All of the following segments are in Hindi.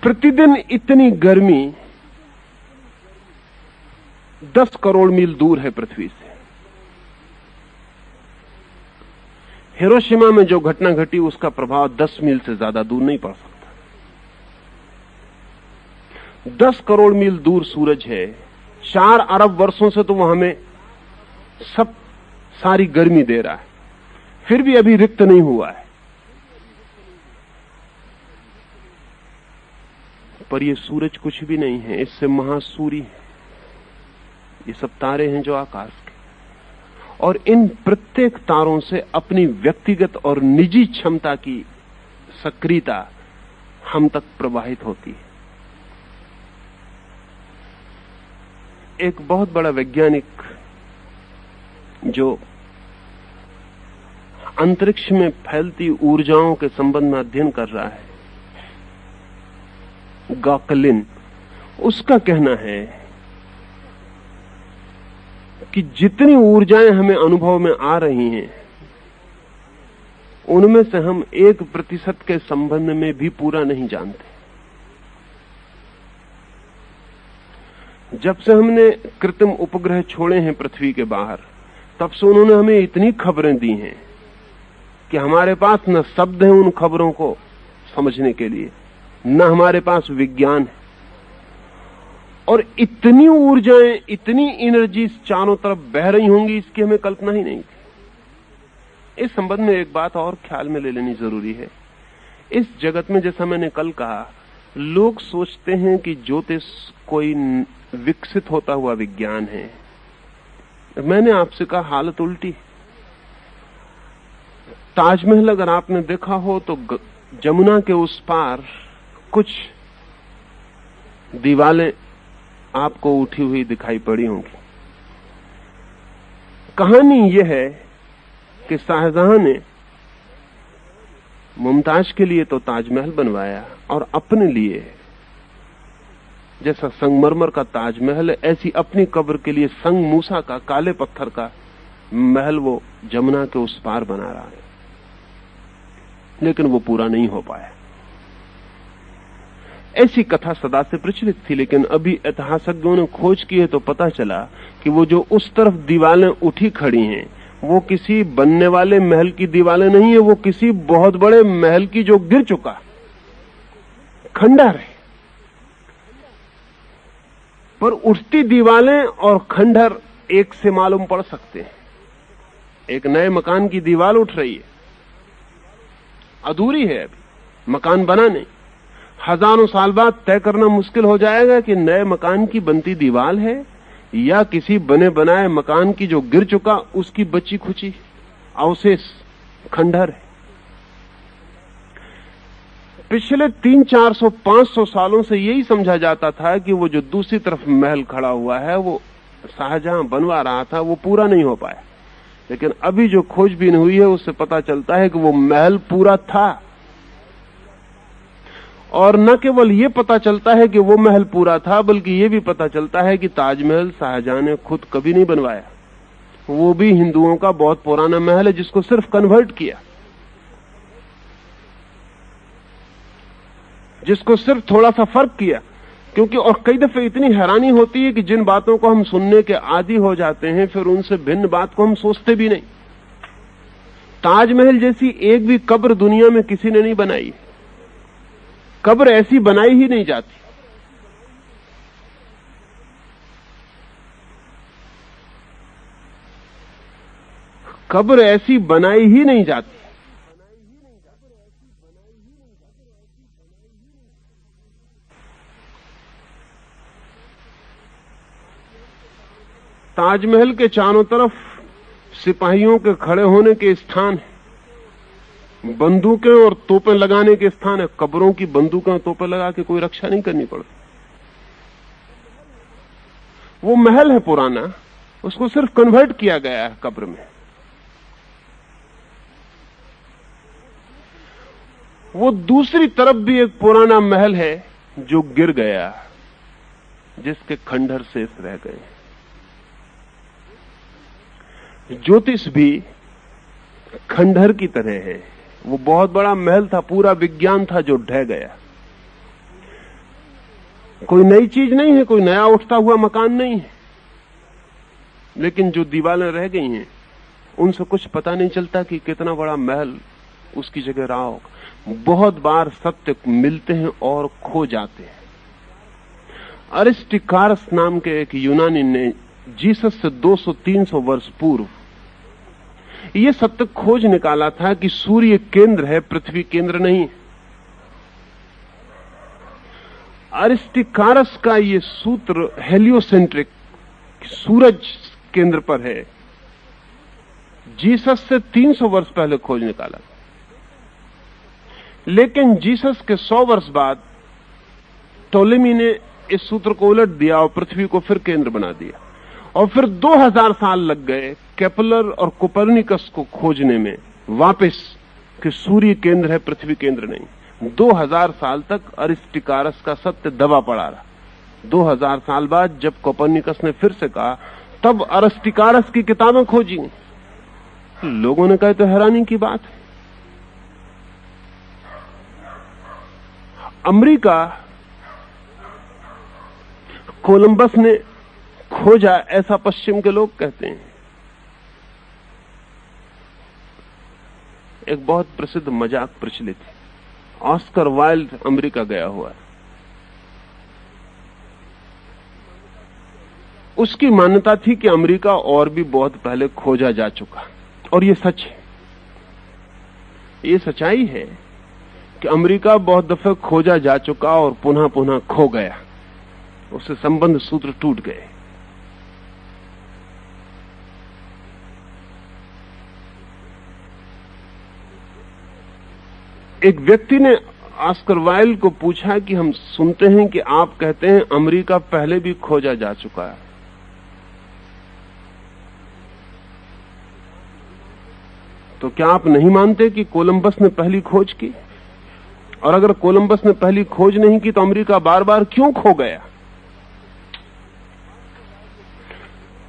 प्रतिदिन इतनी गर्मी 10 करोड़ मील दूर है पृथ्वी से। हिरोशिमा में जो घटना घटी उसका प्रभाव 10 मील से ज्यादा दूर नहीं पड़ सकता। 10 करोड़ मील दूर सूरज है। 4 अरब वर्षों से तो वो हमें सब सारी गर्मी दे रहा है, फिर भी अभी रिक्त नहीं हुआ है। पर ये सूरज कुछ भी नहीं है, इससे महासूर्य है। ये सब तारे हैं जो आकाश के, और इन प्रत्येक तारों से अपनी व्यक्तिगत और निजी क्षमता की सक्रियता हम तक प्रवाहित होती है। एक बहुत बड़ा वैज्ञानिक जो अंतरिक्ष में फैलती ऊर्जाओं के संबंध में अध्ययन कर रहा है, गॉकलिन, उसका कहना है कि जितनी ऊर्जाएं हमें अनुभव में आ रही हैं, उनमें से हम 1% के संबंध में भी पूरा नहीं जानते। जब से हमने कृत्रिम उपग्रह छोड़े हैं पृथ्वी के बाहर, तब से उन्होंने हमें इतनी खबरें दी हैं कि हमारे पास न शब्द हैं उन खबरों को समझने के लिए, न हमारे पास विज्ञान है। और इतनी ऊर्जाएं, इतनी एनर्जी चारों तरफ बह रही होंगी, इसकी हमें कल्पना ही नहीं थी। इस संबंध में एक बात और ख्याल में ले लेनी जरूरी है। इस जगत में, जैसा मैंने कल कहा, लोग सोचते हैं कि ज्योतिष कोई विकसित होता हुआ विज्ञान है। मैंने आपसे कहा हालत उल्टी। ताजमहल अगर आपने देखा हो तो जमुना के उस पार कुछ दीवारें आपको उठी हुई दिखाई पड़ी होंगी। कहानी यह है कि शाहजहां ने मुमताज के लिए तो ताजमहल बनवाया, और अपने लिए जैसा संगमरमर का ताजमहल है, ऐसी अपनी कब्र के लिए संग मूसा का, काले पत्थर का महल वो जमुना के उस पार बना रहा है। लेकिन वो पूरा नहीं हो पाया। ऐसी कथा सदा से प्रचलित थी, लेकिन अभी ऐतिहासिकों ने खोज की है तो पता चला कि वो जो उस तरफ दीवारें उठी खड़ी हैं, वो किसी बनने वाले महल की दीवारें नहीं है, वो किसी बहुत बड़े महल की जो गिर चुका खंडहर है। पर उठती दीवारें और खंडहर एक से मालूम पड़ सकते हैं। एक नए मकान की दीवार उठ रही है, अधूरी है, अभी मकान बना नहीं। हजारों साल बाद तय करना मुश्किल हो जाएगा कि नए मकान की बनती दीवार है या किसी बने बनाए मकान की जो गिर चुका उसकी बची खुची अवशेष खंडहर है। पिछले 300, 400, 500 सालों से यही समझा जाता था कि वो जो दूसरी तरफ महल खड़ा हुआ है, वो शाहजहां बनवा रहा था, वो पूरा नहीं हो पाया। लेकिन अभी जो खोजबीन हुई है उससे पता चलता है कि वो महल पूरा था। और न केवल ये पता चलता है कि वो महल पूरा था, बल्कि ये भी पता चलता है कि ताजमहल शाहजहां ने खुद कभी नहीं बनवाया। वो भी हिंदुओं का बहुत पुराना महल है, जिसको सिर्फ कन्वर्ट किया, जिसको सिर्फ थोड़ा सा फर्क किया। क्योंकि और कई दफे इतनी हैरानी होती है कि जिन बातों को हम सुनने के आदी हो जाते हैं, फिर उनसे भिन्न बात को हम सोचते भी नहीं। ताजमहल जैसी एक भी कब्र दुनिया में किसी ने नहीं बनाई। कब्र ऐसी बनाई ही नहीं जाती। कब्र ऐसी बनाई ही नहीं जाती। ताजमहल के चारों तरफ सिपाहियों के खड़े होने के स्थान है, बंदूकें और तोपें लगाने के स्थान है। कब्रों की बंदूकें और तोपें लगा के कोई रक्षा नहीं करनी पड़ती। वो महल है पुराना, उसको सिर्फ कन्वर्ट किया गया है कब्र में। वो दूसरी तरफ भी एक पुराना महल है जो गिर गया, जिसके खंडहर शेष रह गए। ज्योतिष भी खंडहर की तरह है। वो बहुत बड़ा महल था, पूरा विज्ञान था जो ढह गया। कोई नई चीज नहीं है, कोई नया उठता हुआ मकान नहीं है, लेकिन जो दीवारें रह गई हैं उनसे कुछ पता नहीं चलता कि कितना बड़ा महल उसकी जगह रहा होगा। बहुत बार सत्य मिलते हैं और खो जाते हैं। अरिस्टिकारस नाम के एक यूनानी ने जीसस से 200-300 वर्ष पूर्व यह सत्य खोज निकाला था कि सूर्य केंद्र है, पृथ्वी केंद्र नहीं। अरिस्टिकारस का यह सूत्र हेलियोसेंट्रिक, सूरज केंद्र पर है, जीसस से 300 वर्ष पहले खोज निकाला। लेकिन जीसस के 100 वर्ष बाद टोलेमी ने इस सूत्र को उलट दिया और पृथ्वी को फिर केंद्र बना दिया। और फिर 2000 साल लग गए केपलर और कोपर्निकस को खोजने में वापस कि सूर्य केंद्र है, पृथ्वी केंद्र नहीं। 2000 साल तक अरिस्टिकारस का सत्य दबा पड़ा रहा। 2000 साल बाद जब कोपर्निकस ने फिर से कहा, तब अरिस्टिकारस की किताबें खोजी। लोगों ने कहा तो हैरानी की बात है, अमेरिका कोलंबस ने खोजा ऐसा पश्चिम के लोग कहते हैं। एक बहुत प्रसिद्ध मजाक प्रचलित है, ऑस्कर वाइल्ड अमेरिका गया हुआ है। उसकी मान्यता थी कि अमेरिका और भी बहुत पहले खोजा जा चुका, और ये सच है। ये सच्चाई है कि अमेरिका बहुत दफे खोजा जा चुका और पुनः पुनः खो गया, उससे संबंध सूत्र टूट गए। एक व्यक्ति ने ऑस्कर वाइल्ड को पूछा कि हम सुनते हैं कि आप कहते हैं अमेरिका पहले भी खोजा जा चुका है, तो क्या आप नहीं मानते कि कोलंबस ने पहली खोज की? और अगर कोलंबस ने पहली खोज नहीं की तो अमेरिका बार बार क्यों खो गया?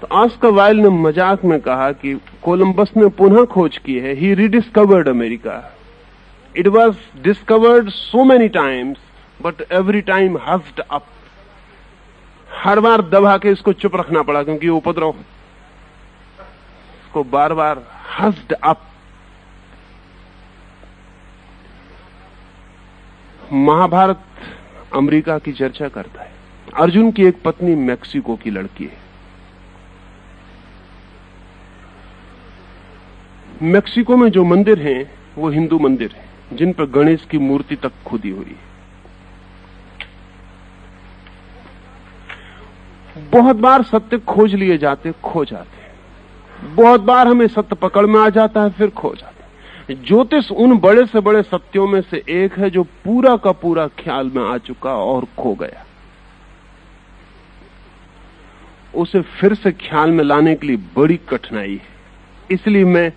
तो ऑस्कर वाइल्ड ने मजाक में कहा कि कोलंबस ने पुनः खोज की है। He rediscovered America. It was discovered so many times but every time hushed up. हर बार दबा के इसको चुप रखना पड़ा क्योंकि उपद्रव, इसको बार बार हस्ड अप। महाभारत अमेरिका की चर्चा करता है। अर्जुन की एक पत्नी मैक्सिको की लड़की है। मैक्सिको में जो मंदिर हैं वो हिंदू मंदिर हैं, जिन पर गणेश की मूर्ति तक खुदी हुई है। बहुत बार सत्य खोज लिए जाते, खो जाते। बहुत बार हमें सत्य पकड़ में आ जाता है, फिर खो जाते। ज्योतिष उन बड़े से बड़े सत्यों में से एक है जो पूरा का पूरा ख्याल में आ चुका और खो गया। उसे फिर से ख्याल में लाने के लिए बड़ी कठिनाई है। इसलिए मैं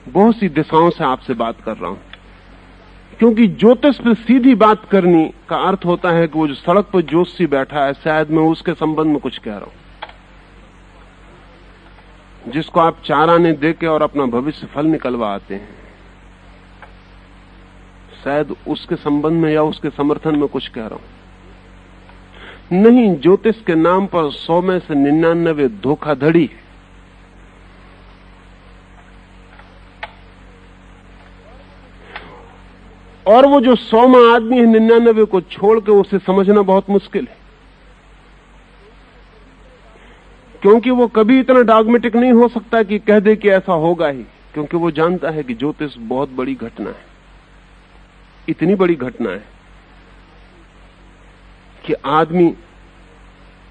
बहुत सी दिशाओं से आपसे बात कर रहा हूं, क्योंकि ज्योतिष पे सीधी बात करने का अर्थ होता है कि वो जो सड़क पर ज्योतिषी बैठा है, शायद मैं उसके संबंध में कुछ कह रहा हूं, जिसको आप 4 आने देके और अपना भविष्य फल निकलवा आते हैं। शायद उसके संबंध में या उसके समर्थन में कुछ कह रहा हूं। नहीं, ज्योतिष के नाम पर 100 में से 99 धोखाधड़ी है। और वो जो 100वां आदमी है 99 को छोड़ के उसे समझना बहुत मुश्किल है, क्योंकि वो कभी इतना डॉगमेटिक नहीं हो सकता कि कह दे कि ऐसा होगा ही, क्योंकि वो जानता है कि ज्योतिष बहुत बड़ी घटना है। इतनी बड़ी घटना है कि आदमी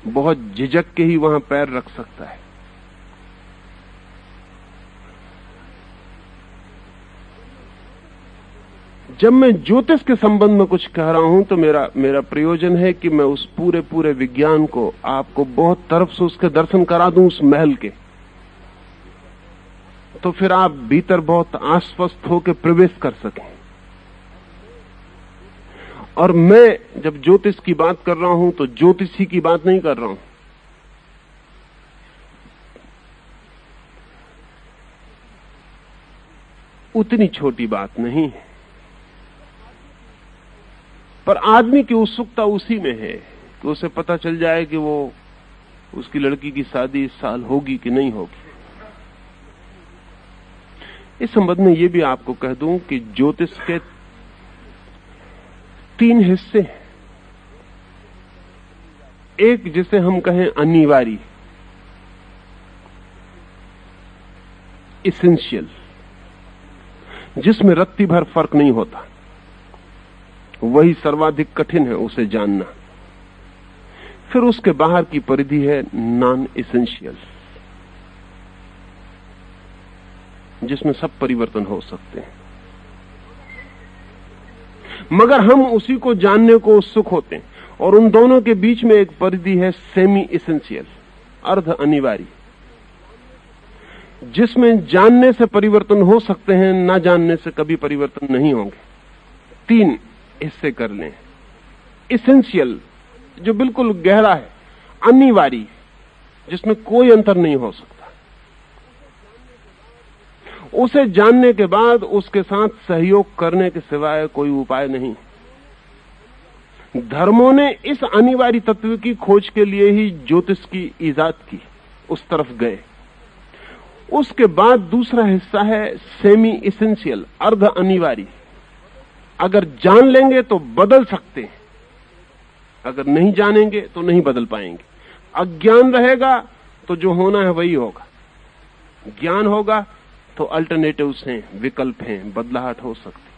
बहुत झिझक के ही वहां पैर रख सकता है। जब मैं ज्योतिष के संबंध में कुछ कह रहा हूं तो मेरा प्रयोजन है कि मैं उस पूरे विज्ञान को आपको बहुत तरफ से उसके दर्शन करा दूं, उस महल के, तो फिर आप भीतर बहुत आश्वस्त होकर प्रवेश कर सकें। और मैं जब ज्योतिष की बात कर रहा हूं तो ज्योतिषी की बात नहीं कर रहा हूं। उतनी छोटी बात नहीं है, पर आदमी की उत्सुकता उसी में है कि उसे पता चल जाए कि वो उसकी लड़की की शादी इस साल होगी कि नहीं होगी। इस संबंध में ये भी आपको कह दूं कि ज्योतिष के 3 हिस्से हैं। एक जिसे हम कहें अनिवार्य, इसेंशियल, जिसमें रत्ती भर फर्क नहीं होता, वही सर्वाधिक कठिन है उसे जानना। फिर उसके बाहर की परिधि है नॉन इसेंशियल, जिसमें सब परिवर्तन हो सकते हैं, मगर हम उसी को जानने को उत्सुक होते हैं। और उन दोनों के बीच में एक परिधि है सेमी इसेंशियल, अर्ध अनिवार्य, जिसमें जानने से परिवर्तन हो सकते हैं, ना जानने से कभी परिवर्तन नहीं होंगे। 3 हिस्से कर लें। इसेंशियल, जो बिल्कुल गहरा है, अनिवार्य, जिसमें कोई अंतर नहीं हो सकता। उसे जानने के बाद उसके साथ सहयोग करने के सिवाय कोई उपाय नहीं। धर्मों ने इस अनिवार्य तत्व की खोज के लिए ही ज्योतिष की इजाद की, उस तरफ गए। उसके बाद दूसरा हिस्सा है सेमी इसेंशियल, अर्ध अनिवार्य। अगर जान लेंगे तो बदल सकते हैं, अगर नहीं जानेंगे तो नहीं बदल पाएंगे। अज्ञान रहेगा तो जो होना है वही होगा, ज्ञान होगा तो अल्टरनेटिव्स हैं, विकल्प हैं, बदलाहट हो सकती है।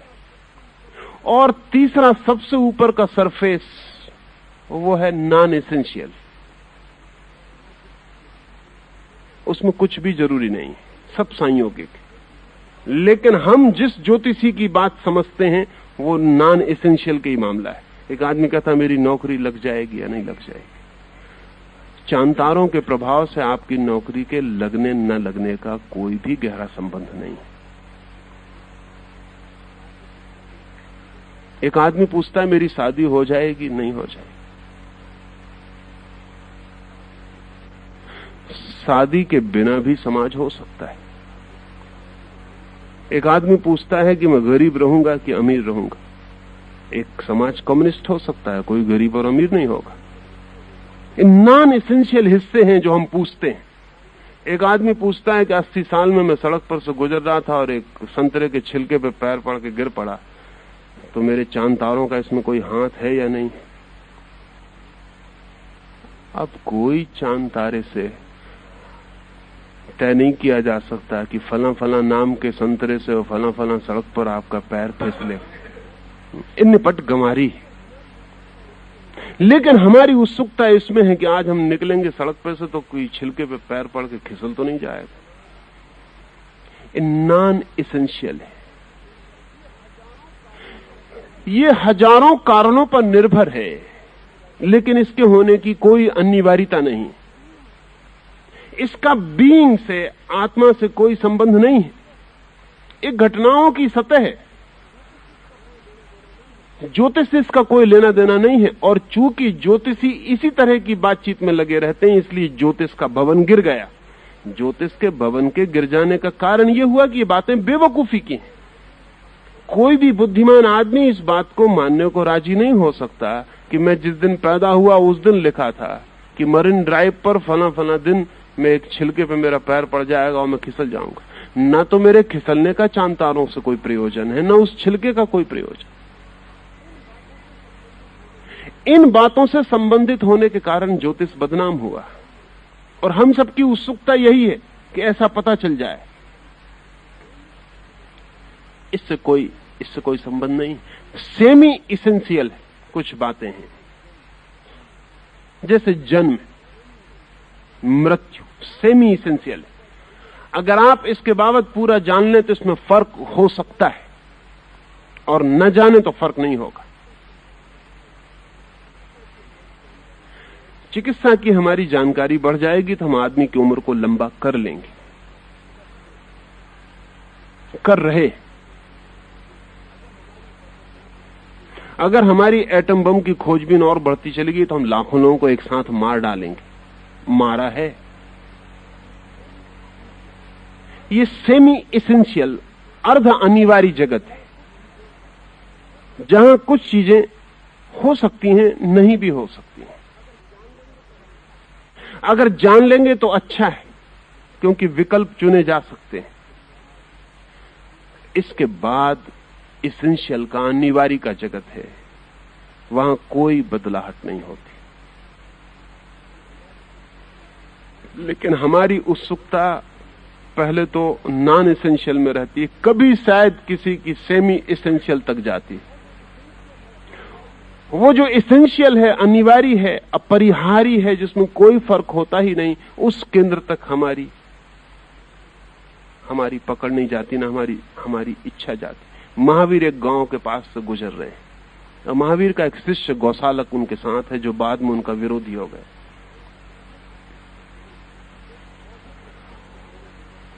और तीसरा सबसे ऊपर का सरफेस, वो है नॉन एसेंशियल। उसमें कुछ भी जरूरी नहीं, सब संयोगिक। लेकिन हम जिस ज्योतिषी की बात समझते हैं वो नॉन एसेंशियल का ही मामला है। एक आदमी कहता मेरी नौकरी लग जाएगी या नहीं लग जाएगी। चांतारों के प्रभाव से आपकी नौकरी के लगने न लगने का कोई भी गहरा संबंध नहीं। एक आदमी पूछता है मेरी शादी हो जाएगी नहीं हो जाएगी। शादी के बिना भी समाज हो सकता है। एक आदमी पूछता है कि मैं गरीब रहूंगा कि अमीर रहूंगा। एक समाज कम्युनिस्ट हो सकता है, कोई गरीब और अमीर नहीं होगा। नॉन एसेंशियल हिस्से हैं जो हम पूछते हैं। एक आदमी पूछता है कि 80 साल में मैं सड़क पर से गुजर रहा था और एक संतरे के छिलके पे पैर पड़ के गिर पड़ा, तो मेरे चांद तारों का इसमें कोई हाथ है या नहीं। अब कोई चांद तारे से तय नहीं किया जा सकता कि फला फला नाम के संतरे से और फला फला सड़क पर आपका पैर फिसले। इन निपट गंवारी। लेकिन हमारी उत्सुकता इसमें है कि आज हम निकलेंगे सड़क पर से तो कोई छिलके पे पैर पड़ के खिसल तो नहीं जाएगा। ये नॉन एसेंशियल है। ये हजारों कारणों पर निर्भर है, लेकिन इसके होने की कोई अनिवार्यता नहीं। इसका बीइंग से, आत्मा से कोई संबंध नहीं है। एक घटनाओं की सतह है। ज्योतिष से इसका कोई लेना देना नहीं है। और चूंकि ज्योतिषी इसी तरह की बातचीत में लगे रहते हैं, इसलिए ज्योतिष का भवन गिर गया। ज्योतिष के भवन के गिर जाने का कारण यह हुआ कि ये बातें बेवकूफी की हैं। कोई भी बुद्धिमान आदमी इस बात को मानने को राजी नहीं हो सकता कि मैं जिस दिन पैदा हुआ उस दिन लिखा था कि मरीन ड्राइव पर फला फला दिन में एक छिलके पे मेरा पैर पड़ जाएगा और मैं खिसल जाऊंगा। ना तो मेरे खिसलने का चांद तारों से कोई प्रयोजन है, ना उस छिलके का कोई प्रयोजन। इन बातों से संबंधित होने के कारण ज्योतिष बदनाम हुआ। और हम सबकी उत्सुकता यही है कि ऐसा पता चल जाए। इससे कोई संबंध नहीं। सेमी इसेंशियल कुछ बातें हैं, जैसे जन्म, मृत्यु, सेमी इसेंशियल। अगर आप इसके बाबत पूरा जान लें तो इसमें फर्क हो सकता है, और न जाने तो फर्क नहीं होगा। चिकित्सा की हमारी जानकारी बढ़ जाएगी तो हम आदमी की उम्र को लंबा कर लेंगे, कर रहे। अगर हमारी एटम बम की खोजबीन और बढ़ती चलेगी तो हम लाखों लोगों को एक साथ मार डालेंगे, मारा है। ये सेमी इसेंशियल, अर्ध अनिवार्य जगत है, जहां कुछ चीजें हो सकती हैं, नहीं भी हो सकती हैं। अगर जान लेंगे तो अच्छा है, क्योंकि विकल्प चुने जा सकते हैं। इसके बाद इसेंशियल का, अनिवार्य का जगत है, वहां कोई बदलाहट नहीं होती। लेकिन हमारी उत्सुकता पहले तो नॉन एसेंशियल में रहती है, कभी शायद किसी की सेमी एसेंशियल तक जाती है। वो जो एसेंशियल है, अनिवार्य है, अपरिहार्य है, जिसमें कोई फर्क होता ही नहीं, उस केंद्र तक हमारी पकड़ नहीं जाती, ना हमारी इच्छा जाती। महावीर एक गांव के पास से गुजर रहे हैं, और महावीर का एक शिष्य गौशालक उनके साथ है, जो बाद में उनका विरोधी हो गया।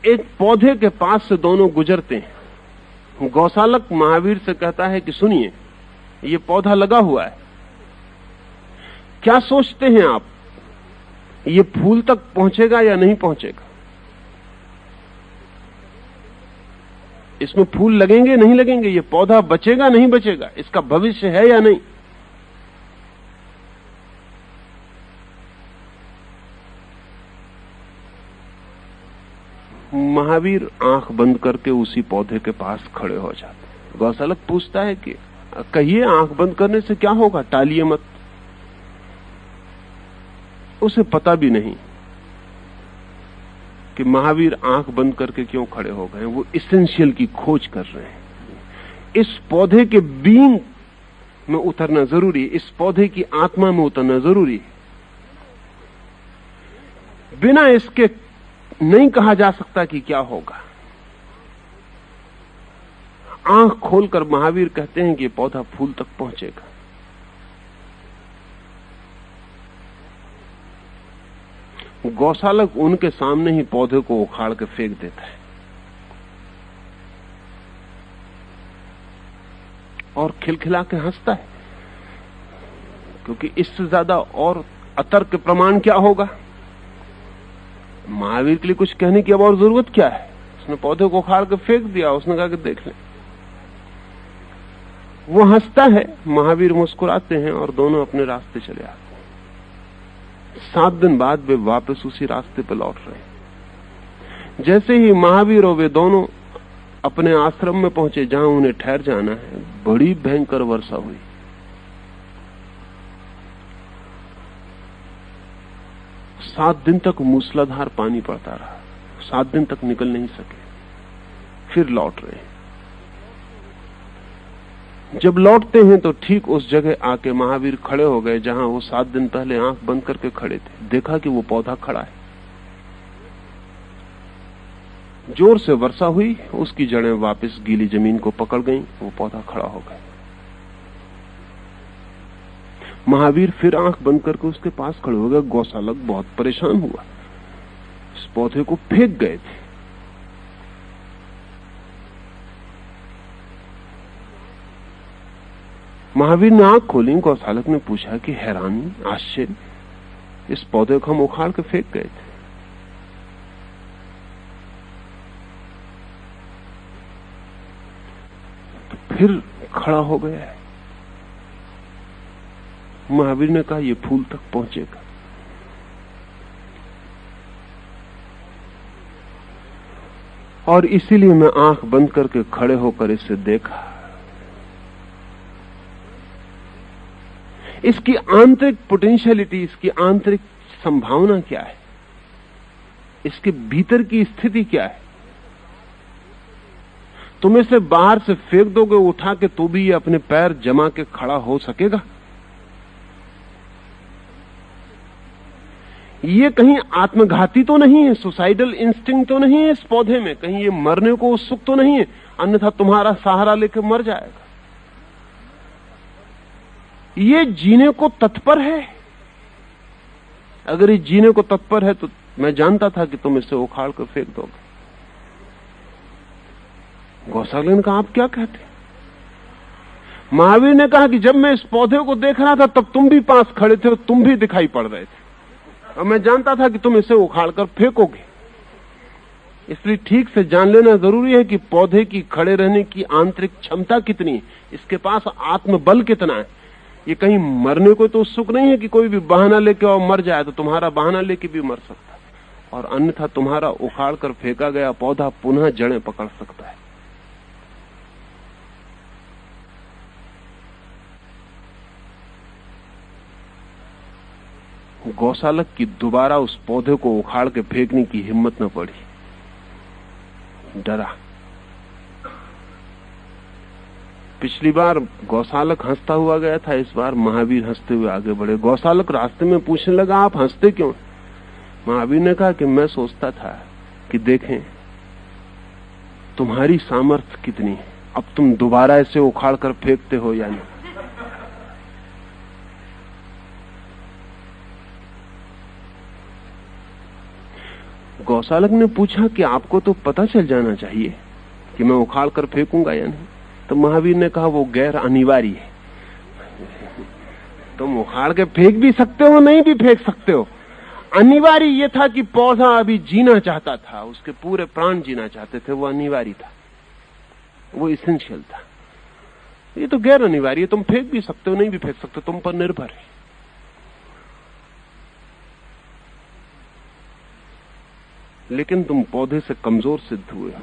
एक पौधे के पास से दोनों गुजरते हैं। गौशालक महावीर से कहता है कि सुनिए, ये पौधा लगा हुआ है, क्या सोचते हैं आप, ये फूल तक पहुंचेगा या नहीं पहुंचेगा? इसमें फूल लगेंगे नहीं लगेंगे, ये पौधा बचेगा नहीं बचेगा, इसका भविष्य है या नहीं? महावीर आंख बंद करके उसी पौधे के पास खड़े हो जाते। गौशालक पूछता है कि कहिए, आंख बंद करने से क्या होगा, टालिए मत। उसे पता भी नहीं कि महावीर आंख बंद करके क्यों खड़े हो गए। वो इसेंशियल की खोज कर रहे हैं। इस पौधे के बीइंग में उतरना जरूरी है, इस पौधे की आत्मा में उतरना जरूरी है। बिना इसके नहीं कहा जा सकता कि क्या होगा। आंख खोलकर महावीर कहते हैं कि पौधा फूल तक पहुंचेगा। गौशालक उनके सामने ही पौधे को उखाड़ के फेंक देता है और खिलखिला के हंसता है, क्योंकि इससे ज्यादा और अतर्क प्रमाण क्या होगा। महावीर के लिए कुछ कहने की अब और जरूरत क्या है। उसने पौधे को उखाड़ के फेंक दिया, उसने कहा कि देख ले। वो हंसता है, महावीर मुस्कुराते हैं और दोनों अपने रास्ते चले आते हैं। 7 दिन बाद वे वापस उसी रास्ते पर लौट रहे हैं। जैसे ही महावीर और वे दोनों अपने आश्रम में पहुंचे जहां उन्हें ठहर जाना है, बड़ी भयंकर वर्षा हुई। सात दिन तक मूसलाधार पानी पड़ता रहा। 7 दिन तक निकल नहीं सके। फिर लौट रहे हैं। जब लौटते हैं तो ठीक उस जगह आके महावीर खड़े हो गए जहां वो 7 दिन पहले आंख बंद करके खड़े थे। देखा कि वो पौधा खड़ा है। जोर से वर्षा हुई, उसकी जड़ें वापस गीली जमीन को पकड़ गईं, वो पौधा खड़ा हो गया। महावीर फिर आंख बंद करके उसके पास खड़े हो गए। गौशालक बहुत परेशान हुआ, इस पौधे को फेंक गए थे। महावीर ने आंख खोली। गौशालक ने पूछा कि हैरानी, आश्चर्य, इस पौधे को हम उखाड़ के फेंक गए थे। तो फिर खड़ा हो गया है। महावीर ने कहा ये फूल तक पहुंचेगा। और इसीलिए मैं आंख बंद करके खड़े होकर इसे देखा। इसकी आंतरिक पोटेंशियलिटी, इसकी आंतरिक संभावना क्या है, इसके भीतर की स्थिति क्या है। तुम इसे बाहर से फेंक दोगे उठा के तो भी ये अपने पैर जमा के खड़ा हो सकेगा। ये कहीं आत्मघाती तो नहीं है, सुसाइडल इंस्टिंक्ट तो नहीं है इस पौधे में, कहीं ये मरने को उत्सुक तो नहीं है, अन्यथा तुम्हारा सहारा लेकर मर जाएगा। ये जीने को तत्पर है। अगर ये जीने को तत्पर है तो मैं जानता था कि तुम इसे उखाड़ कर फेंक दोगे। गौशालक ने कहा आप क्या कहते? महावीर ने कहा कि जब मैं इस पौधे को देख रहा था तब तुम भी पास खड़े थे और तुम भी दिखाई पड़ रहे थे, और मैं जानता था कि तुम इसे उखाड़ कर फेंकोगे। इसलिए ठीक से जान लेना जरूरी है कि पौधे की खड़े रहने की आंतरिक क्षमता कितनी है, इसके पास आत्मबल कितना है। ये कहीं मरने को तो उत्सुक नहीं है कि कोई भी बहाना लेके और मर जाए, तो तुम्हारा बहाना लेके भी मर सकता है, और अन्यथा तुम्हारा उखाड़ कर फेंका गया पौधा पुनः जड़ें पकड़ सकता है। गौशालक की दोबारा उस पौधे को उखाड़ के फेंकने की हिम्मत न पड़ी, डरा। पिछली बार गौशालक हंसता हुआ गया था, इस बार महावीर हंसते हुए आगे बढ़े। गौशालक रास्ते में पूछने लगा, आप हंसते क्यों? महावीर ने कहा कि मैं सोचता था कि देखें तुम्हारी सामर्थ्य कितनी है, अब तुम दोबारा इसे उखाड़ कर फेंकते हो या नहीं। गौशालक ने पूछा कि आपको तो पता चल जाना चाहिए कि मैं उखाड़ कर फेंकूंगा या नहीं। तो महावीर ने कहा वो गैर अनिवार्य है, तुम उखाड़ के फेंक भी सकते हो, नहीं भी फेंक सकते हो। अनिवार्य ये था कि पौधा अभी जीना चाहता था, उसके पूरे प्राण जीना चाहते थे, वो अनिवार्य था, वो इसेंशियल था। ये तो गैर अनिवार्य है, तुम फेंक भी सकते हो, नहीं भी फेंक सकते, तुम पर निर्भर है। लेकिन तुम पौधे से कमजोर सिद्ध हुए हो,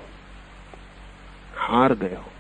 हार गए हो।